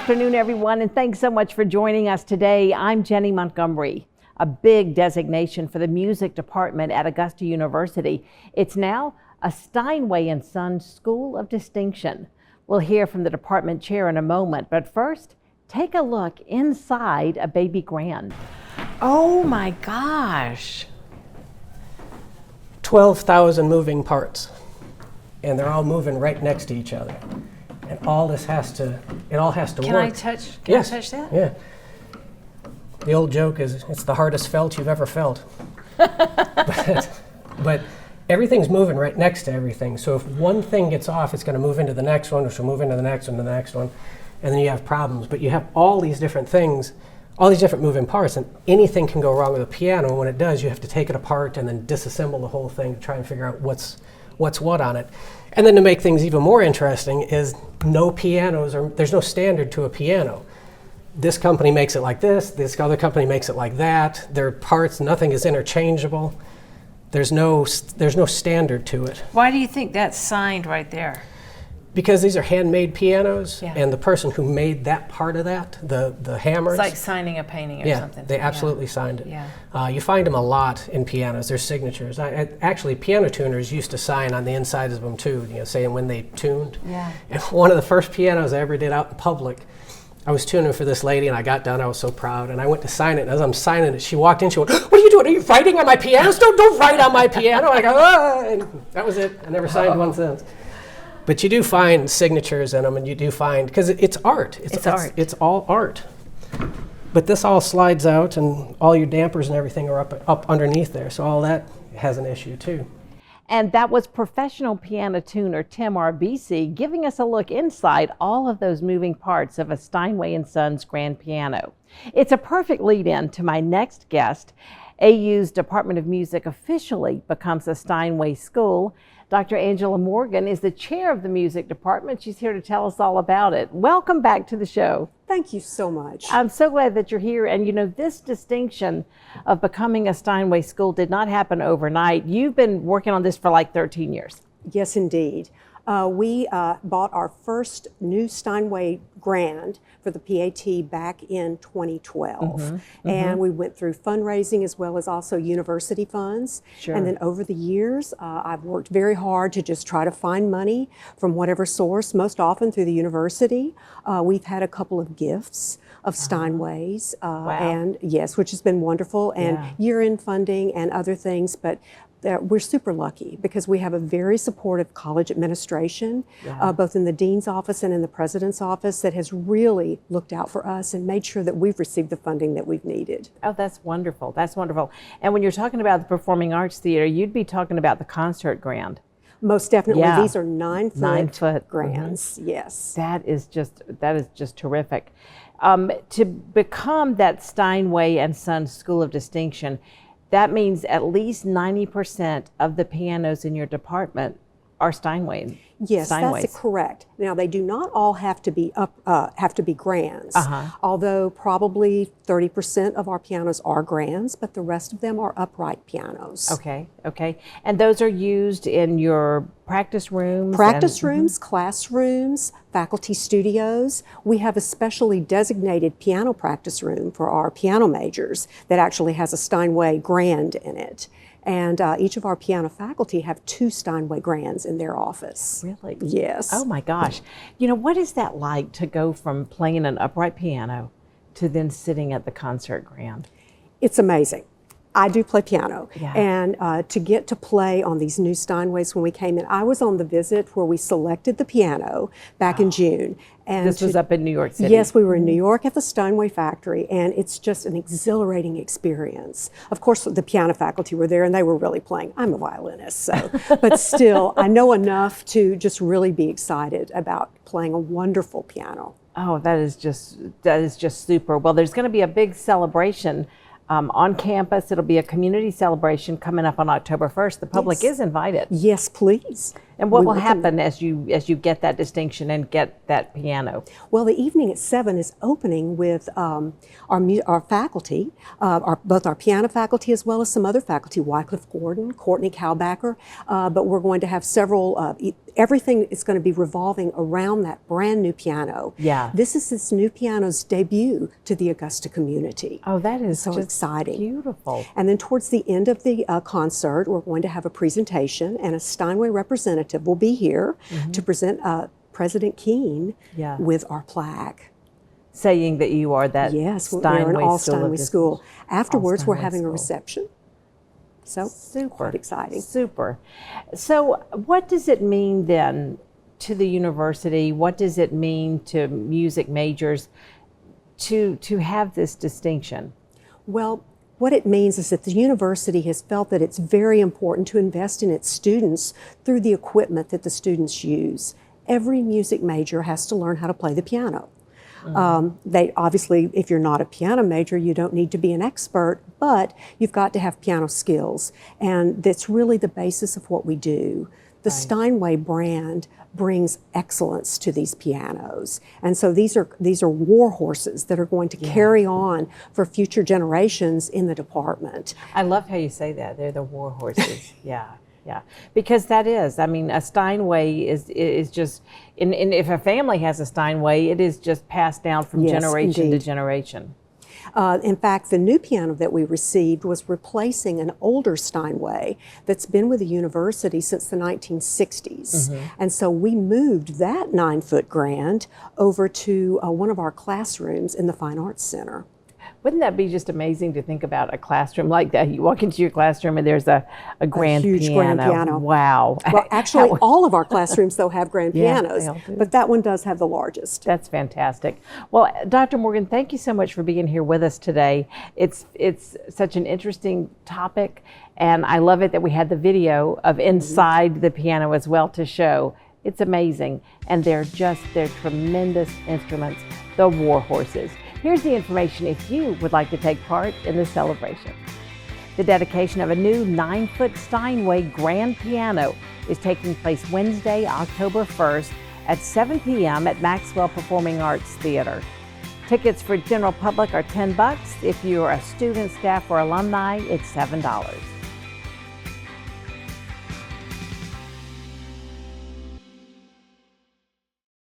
afternoon, everyone, and thanks so much for joining us today. I'm Jenny Montgomery. A big designation for the music department at Augusta University. It's now a Steinway & Sons School of Distinction. We'll hear from the department chair in a moment, but first, take a look inside a baby grand. Oh my gosh. 12,000 moving parts, and they're all moving right next to each other. And all this has to work. Can I touch that? Yeah. The old joke is, it's the hardest felt you've ever felt. but everything's moving right next to everything. So if one thing gets off, it's going to move into the next one, which will move into the next one, the next one, and then you have problems. But you have all these different things, all these different moving parts, and anything can go wrong with a piano. And when it does, you have to take it apart and then disassemble the whole thing to try and figure out what's what on it. And then to make things even more interesting is there's no standard to a piano. This company makes it like this other company makes it like that. Their parts, nothing is interchangeable. There's no standard to it. Why do you think that's signed right there? Because these are handmade pianos, Yeah. and the person who made that part of that, the hammers. It's like signing a painting or something. They absolutely signed it. Yeah. You find them a lot in pianos. There's signatures. Actually, piano tuners used to sign on the insides of them too, saying when they tuned. Yeah. And one of the first pianos I ever did out in public, I was tuning for this lady, and I got done. I was so proud, and I went to sign it. And as I'm signing it, she walked in. She went, "What are you doing? Are you writing on my piano? Don't write on my piano." I go, "Ah!" And that was it. I never signed one since. But you do find signatures in them, and you do find, because it's art. It's art. It's all art. But this all slides out, and all your dampers and everything are up underneath there. So all that has an issue too. And that was professional piano tuner Tim RBC giving us a look inside all of those moving parts of a Steinway & Sons grand piano. It's a perfect lead-in to my next guest. AU's Department of Music officially becomes a Steinway school. Dr. Angela Morgan is the chair of the music department. She's here to tell us all about it. Welcome back to the show. Thank you so much. I'm so glad that you're here. And this distinction of becoming a Steinway school did not happen overnight. You've been working on this for like 13 years. Yes, indeed. We bought our first new Steinway Grand for the PAT back in 2012. And we went through fundraising as well as also university funds. Sure. And then over the years, I've worked very hard to just try to find money from whatever source, most often through the university. We've had a couple of gifts of Steinways, and yes, which has been wonderful, and year-end funding and other things, but we're super lucky because we have a very supportive college administration, both in the dean's office and in the president's office, that has really looked out for us and made sure that we've received the funding that we've needed. Oh, that's wonderful. That's wonderful. And when you're talking about the Performing Arts Theater, you'd be talking about the concert grand. Most definitely. Yeah. These are 9-foot grands. Yes. That is just terrific. To become that Steinway & Sons School of Distinction, that means at least 90% of the pianos in your department are Steinway. Yes, Steinways. that's correct. Now, they do not all have to be grands, although probably 30% of our pianos are grands, but the rest of them are upright pianos. Okay. And those are used in your practice rooms? Rooms, classrooms, faculty studios. We have a specially designated piano practice room for our piano majors that actually has a Steinway Grand in it. And each of our piano faculty have 2 Steinway Grands in their office. Really? Yes. Oh my gosh. What is that like to go from playing an upright piano to then sitting at the concert grand? It's amazing. I do play piano, Yeah. and to get to play on these new Steinways when we came in, I was on the visit where we selected the piano back in June. And this was up in New York City? Yes, we were in New York at the Steinway factory, and it's just an exhilarating experience. Of course, the piano faculty were there, and they were really playing. I'm a violinist, so, but still, I know enough to just really be excited about playing a wonderful piano. Oh, that is just super. Well, there's going to be a big celebration on campus. It'll be a community celebration coming up on October 1st. The public is invited. Yes, please. And what will happen as you get that distinction and get that piano? Well, the evening at 7 is opening with our faculty, both our piano faculty as well as some other faculty, Wycliffe Gordon, Courtney Cowbacker, but we're going to have several everything is going to be revolving around that brand new piano. Yeah. This new piano's debut to the Augusta community. Oh, that is so just exciting. Beautiful. And then towards the end of the concert, we're going to have a presentation, and a Steinway representative will be here to present President Keene with our plaque. Saying that you are that we're an all-Steinway school. Afterwards, we're having a reception. So, super quite exciting. Super. So, what does it mean then to the university? What does it mean to music majors to have this distinction? Well, what it means is that the university has felt that it's very important to invest in its students through the equipment that the students use. Every music major has to learn how to play the piano. They obviously, if you're not a piano major, you don't need to be an expert, but you've got to have piano skills. And that's really the basis of what we do. The Steinway brand brings excellence to these pianos. And so these are war horses that are going to carry on for future generations in the department. I love how you say that. They're the war horses. Yeah, because that is, I mean, a Steinway is just, and if a family has a Steinway, it is just passed down from generation to generation. In fact, the new piano that we received was replacing an older Steinway that's been with the university since the 1960s. And so we moved that 9-foot grand over to one of our classrooms in the Fine Arts Center. Wouldn't that be just amazing to think about a classroom like that? You walk into your classroom and there's a grand huge piano. Grand piano. Wow. Well, actually, all of our classrooms, though, have grand pianos, but that one does have the largest. That's fantastic. Well, Dr. Morgan, thank you so much for being here with us today. It's such an interesting topic, and I love it that we had the video of inside the piano as well to show. It's amazing, and they're tremendous instruments, the war horses. Here's the information if you would like to take part in the celebration. The dedication of a new 9-foot Steinway grand piano is taking place Wednesday, October 1st at 7 p.m. at Maxwell Performing Arts Theater. Tickets for general public are $10. If you are a student, staff, or alumni, it's $7.